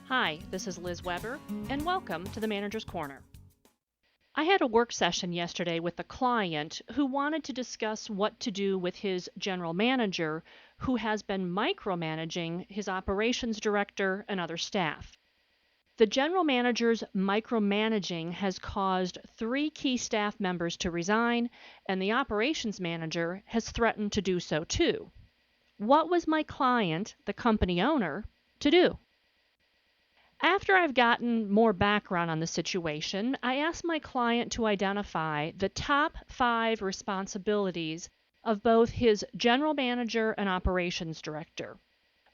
Hi, this is Liz Weber, and welcome to the Manager's Corner. I had a work session yesterday with a client who wanted to discuss what to do with his general manager who has been micromanaging his operations director and other staff. The general manager's micromanaging has caused 3 key staff members to resign, and the operations manager has threatened to do so too. What was my client, the company owner, to do? After I've gotten more background on the situation, I asked my client to identify the top 5 responsibilities of both his general manager and operations director.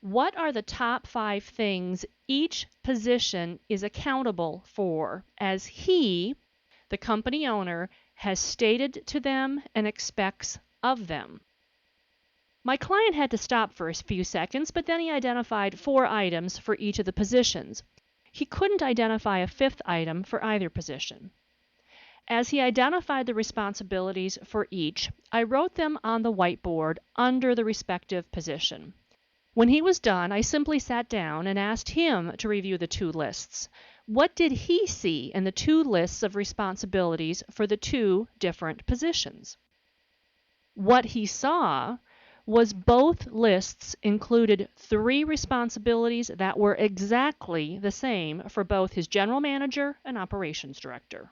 What are the top 5 things each position is accountable for as he, the company owner, has stated to them and expects of them? My client had to stop for a few seconds, but then he identified 4 items for each of the positions. He couldn't identify a 5th item for either position. As he identified the responsibilities for each, I wrote them on the whiteboard under the respective position. When he was done, I simply sat down and asked him to review the 2 lists. What did he see in the 2 lists of responsibilities for the 2 different positions? What he saw was both lists included 3 responsibilities that were exactly the same for both his general manager and operations director.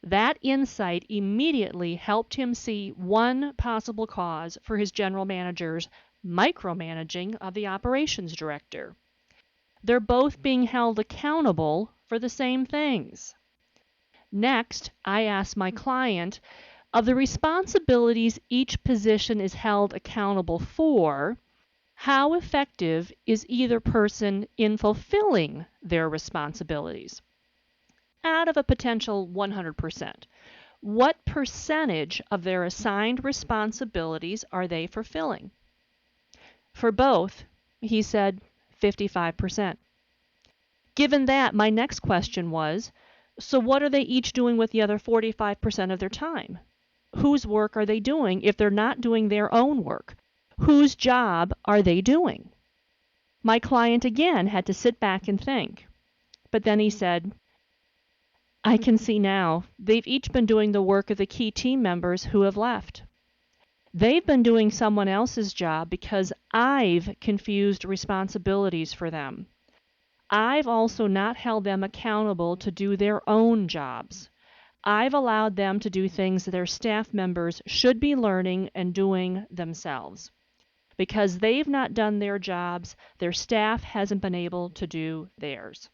That insight immediately helped him see one possible cause for his general manager's micromanaging of the operations director. They're both being held accountable for the same things. Next, I asked my client, of the responsibilities each position is held accountable for, how effective is either person in fulfilling their responsibilities? Out of a potential 100%, what percentage of their assigned responsibilities are they fulfilling? For both, he said 55%. Given that, my next question was, so what are they each doing with the other 45% of their time? Whose work are they doing if they're not doing their own work? Whose job are they doing? My client again had to sit back and think. But then he said, I can see now, they've each been doing the work of the key team members who have left. They've been doing someone else's job because I've confused responsibilities for them. I've also not held them accountable to do their own jobs. I've allowed them to do things that their staff members should be learning and doing themselves. Because they've not done their jobs, their staff hasn't been able to do theirs.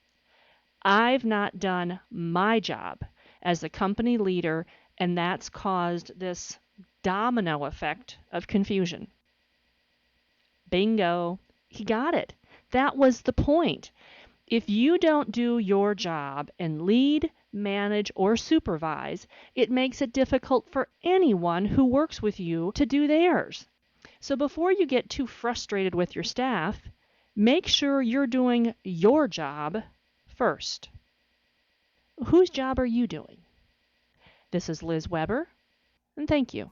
I've not done my job as the company leader, and that's caused this domino effect of confusion. Bingo. He got it. That was the point. If you don't do your job and lead, manage, or supervise, it makes it difficult for anyone who works with you to do theirs. So before you get too frustrated with your staff, make sure you're doing your job first. Whose job are you doing? This is Liz Weber, and thank you.